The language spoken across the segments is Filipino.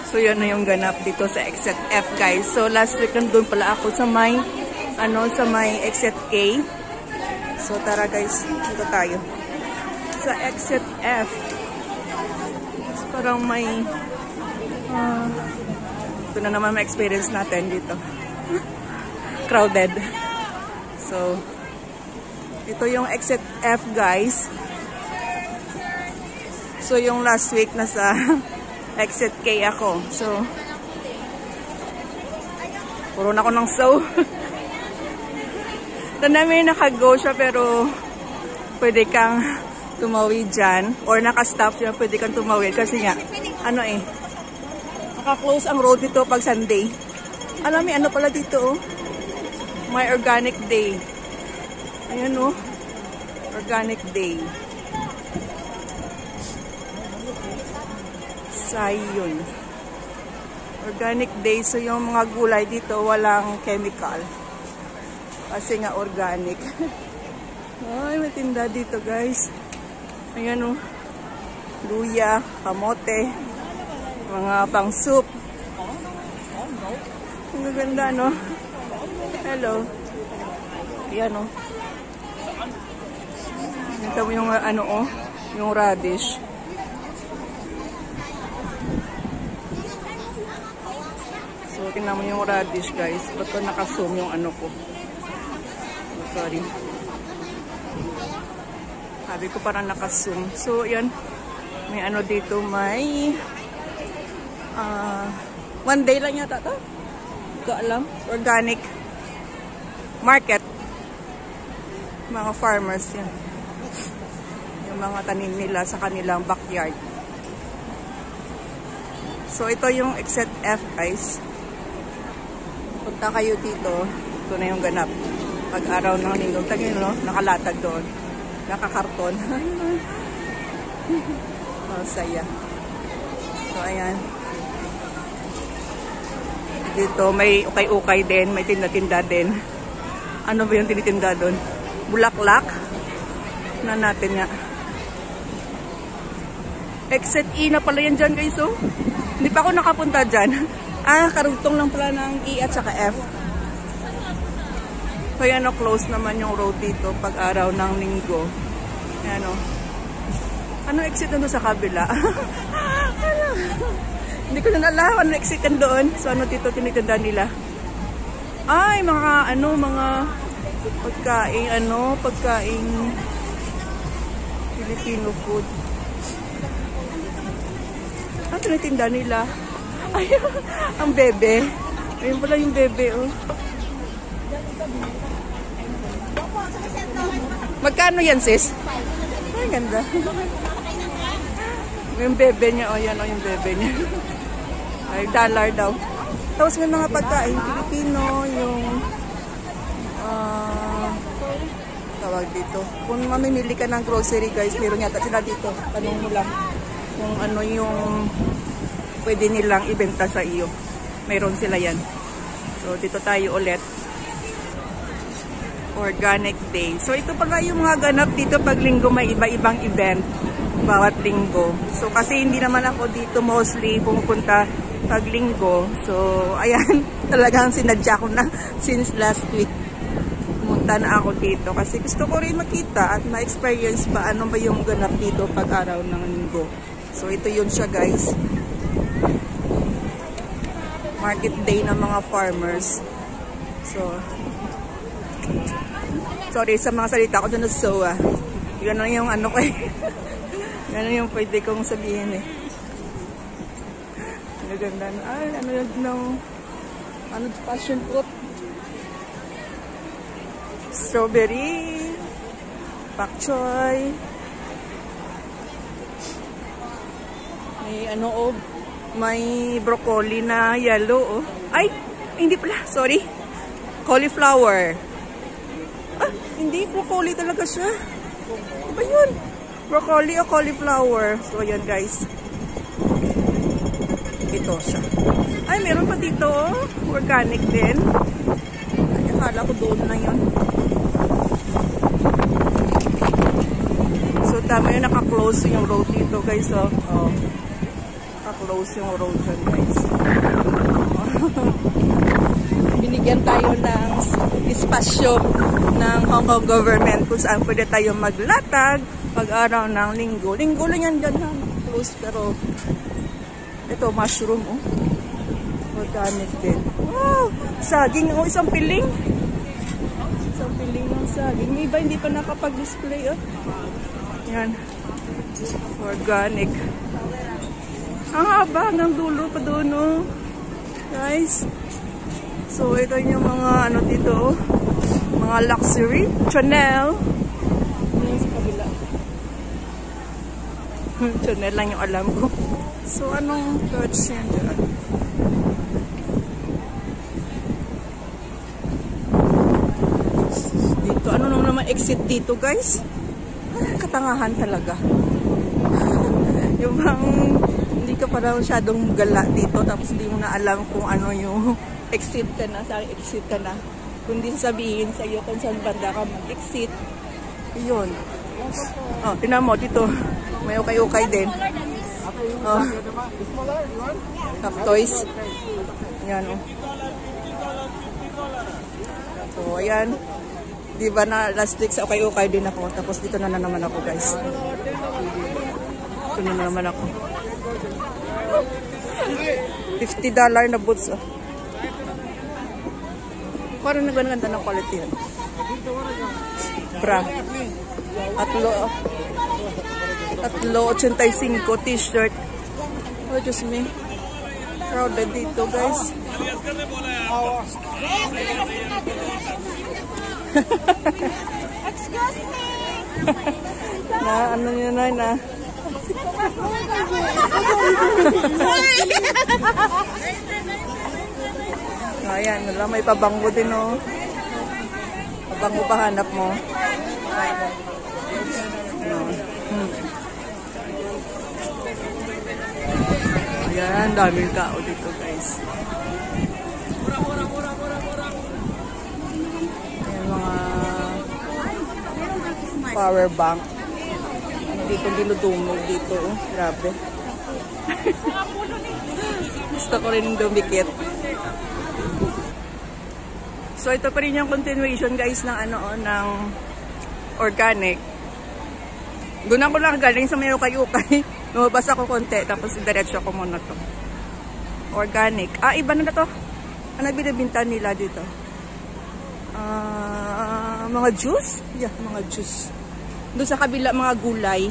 So, yan na yung ganap dito sa Exit F, guys. So, last week nandun pala ako sa may, sa may Exit K. So, tara guys, dito tayo. Sa Exit F. So, parang may, ito na naman may experience natin dito. Crowded. So, ito yung Exit F, guys. So, yung last week nasa Exit K ako. So, puro na ako ng so. Namin naka-go siya pero pwede kang tumawid dyan. Or naka-stop siya, pwede kang tumawid. Kasi nga, naka-close ang road dito pag Sunday. Alam mo, ano pala dito, oh. May organic day. Ayan, oh. Organic day. Sayon. Organic day. So, yung mga gulay dito, walang chemical. Kasi nga organic. Ay, may tinda dito, guys. Ayan, oh. Luya, kamote, mga pang soup. Ang gaganda, no? Hello. Ayan, oh. Ito mo yung, yung radish. So, tingnan mo yung radish, guys. Ba't ko naka-zoom yung ko? Oh, sorry. Sabi ko parang naka-zoom. So, yan. May dito, may... one day lang yata ito. Hindi ko alam. Organic market. Mga farmers yan. Yung mga tanim nila sa kanilang backyard. So, ito yung Exit F, guys. Punta kayo dito, ito na yung ganap. Pag-araw ng linggo, no? Nakalatag doon. Nakakarton. Oh, saya. So, ayan. Dito, may ukay-ukay din. May tinda-tinda din. Ano ba yung tinitinda doon? Bulaklak. Na natin nga. Exit E na pala yan dyan, guys, oh. Hindi pa ako nakapunta dyan. Karugtong lang pala ng E at saka F. Kaya close naman yung road dito pag araw ng linggo. Ayan, o. Ano exit na doon sa kabila? Hindi ko na alam ano exit na doon. So, ano dito tinitinda nila? Ay, mga, mga pagkain, pagkain Filipino food. Ano tinitinda nila? Ay, ang bebe. Ayun pala yung bebe, oh. Magkano yan, sis? Ay, ganda. Yung bebe niya, oh, yan, oh, yung bebe niya. Ay, $1 daw. Tapos may mga pagkain, Pilipino, yung, tawag dito. Kung mamimili ka ng grocery, guys, meron yata sila dito. Tanong mo lang kung ano yung pwede nilang ibenta sa iyo. Mayroon sila yan. So, dito tayo ulit. Organic Day. So, ito pa nga yung mga ganap dito pag linggo. May iba-ibang event bawat linggo. So, kasi hindi naman ako dito mostly pumupunta pag linggo. So, ayan. Talagang sinadya ko na since last week. Pumunta na ako dito. Kasi gusto ko rin makita at ma-experience pa ano ba yung ganap dito pag araw ng linggo. So, ito yun siya, guys. Market day ng mga farmers. So, sorry sa mga salita ko doon na SOA. Yun na yung ko eh. Yan na yung pwede kong sabihin eh. Naganda na. Ay, yun ng passion fruit. Strawberry. Pak choy. May may broccoli na yellow, oh. Ay, hindi pala, sorry. Cauliflower. Hindi, broccoli talaga siya. Ano ba yun? Broccoli o cauliflower. So, yan, guys. Ito siya. Ay, meron pa dito, oh. Organic din. Ay, akala ko doon na yun. So, tama yun, naka-close yung road dito, guys, oh. close yung road dyan, guys. Binigyan tayo ng espasyo ng Hong Kong government kung saan pwede tayo maglatag pag-araw ng linggo. Linggo lang yan dyan na close, pero ito, mushroom, oh. Organic din. Wow! Saging, oh, isang piling. Isang piling ng saging. May iba hindi pa nakapag-display, oh. Yan. Organic. Ang haba ng dulo pa doon, oh. Guys. So, ito yung mga ano dito, oh. Mga luxury. Chanel. Yan sa kabila. Chanel lang yung alam ko. So, anong church yan dyan? Dito, ano naman exit dito, guys? Katangahan talaga. Yung bang hindi ka pa masyadong gala dito, tapos hindi mo na alam kung ano yung exit ka na, saan exit ka na. Kundi sabihin sa iyo kung saan banda ka mag-exit. Yun. Oh, tinan mo dito. May ukay-ukay din. Oh. Top toys. Ayan, oh. So, ayan. Diba na last week sa ukay-ukay din ako. Tapos dito na naman ako, guys. Ito na naman ako. $50 na boots, oh. Parang naganda ng quality yan. Bra. $3.85 t-shirt. Oh, just me. Crowded dito, guys. Excuse me. Na, ano yun na. Ayan, wala, may pabango din, oh. Pabango pa hanap mo. Ayan, daming tao dito, guys. Ayan, mga power bank. Dito, dinudumog dito, oh. Grabe. Gusto ko rin dumikit. So, ito pa rin yung continuation, guys, ng ano, ng organic. Doon ako lang galing sa may ukay-ukay. Lumabas ako konti, tapos diretso ako muna to. Organic. Ah, iba na to. Ano binibinta nila dito? Mga juice? Yeah, mga juice. Doon sa kabila, mga gulay.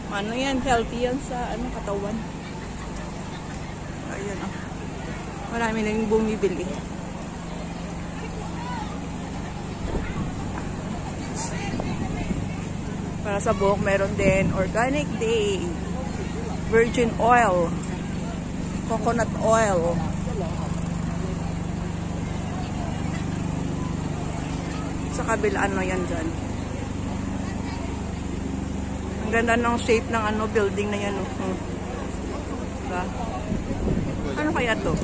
Ano yan? Healthy yan sa ano, katawan. Ayan, oh. Marami na yung bumibili. Para sa buhok, meron din Organic Day, Virgin Oil, Coconut Oil. Sa kabila, ano yan dyan. Ang ganda ng shape ng ano, building na yan. Diba? Ano kaya to?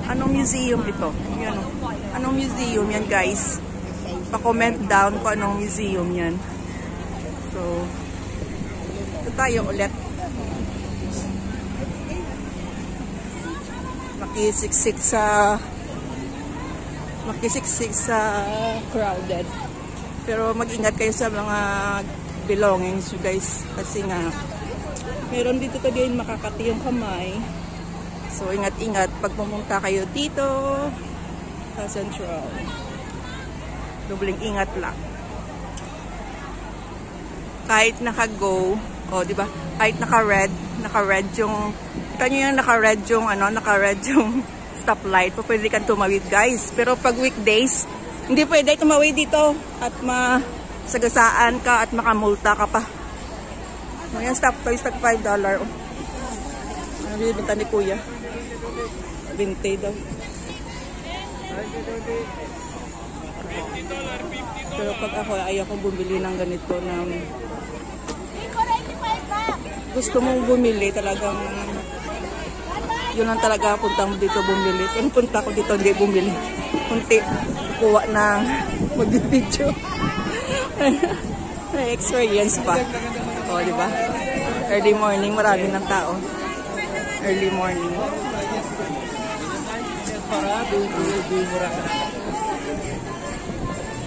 Anong museum ito? Yan, oh. Anong museum yan, guys? Pa-comment down kung anong museum yan. So, ito tayo ulit. Makisiksik sa crowded. Pero mag-ingat kayo sa mga belongings, you guys. Kasi nga, meron dito ka din makakati yung kamay. So, ingat-ingat pag pumunta kayo dito sa Central. Dubling ingat lang. Kahit naka-go, oh, di ba? Kahit naka-red yung, kita nyo yung naka-red yung, ano, naka-red yung stoplight. Pwede kang tumawid, guys. Pero pag weekdays, hindi pwede tumawid dito at masagasaan ka at makamulta ka pa. Ngayon, stop toys, tag $5. Oh. Ano binibinta ni Kuya? 20 daw. Pero pag ako, ayaw kong bumili ng ganito ng gusto mong bumili talagang yun lang talaga punta mo dito bumili. Kung punta ko dito hindi bumili. Kunti kuha na mag-video. May experience pa. O, di ba? Early morning, marami ng tao. Early morning.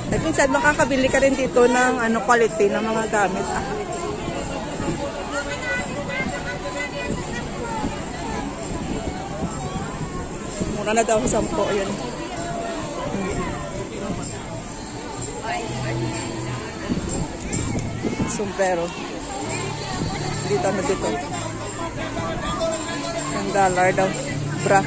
At minsan makakabili ka rin dito ng quality ng mga gamit. Mura na daw 10 yun. Sombrero. Dito na dito. $1 daw. Bra.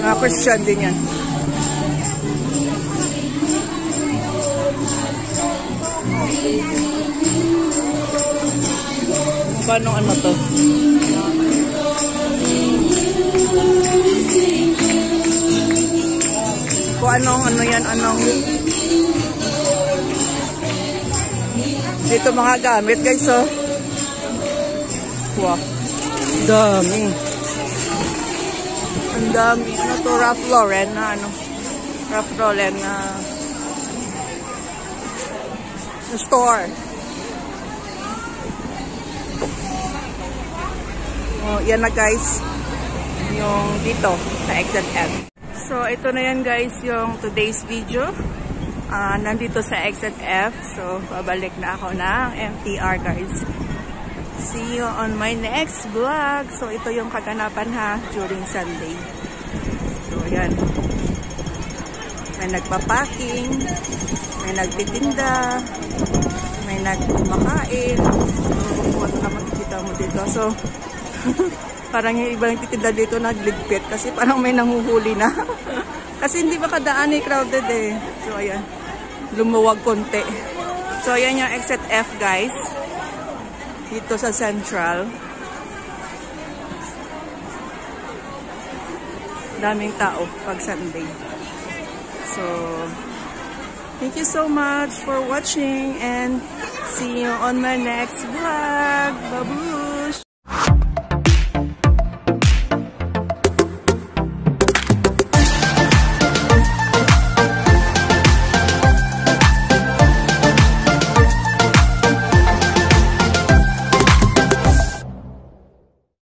Mga Christian din yan. Paano ano to? Kung anong yan, dito mga gamit guys, oh. Wow. Dami. Ang dami. Ano to? Ralph Lauren na Ralph Lauren na store. Oh, yan na guys. Yung dito sa XZF. So, ito na yan guys yung today's video. Nandito sa XZF. So, babalik na ako ng MTR guys. See you on my next vlog. So, ito yung kaganapan ha during Sunday. So, yan. May nagpapacking. May nagtitinda. May nagkumakain. So, ano na makikita mo dito. So, parang yung iba nagtitinda dito nagligpit kasi parang may nanguhuli na. Kasi hindi ba kadaan crowded eh. So, ayan. Lumuwag konti. So, ayan yung XZF guys. Dito sa Central. Daming tao pag Sunday. So, thank you so much for watching and see you on my next vlog. Babu!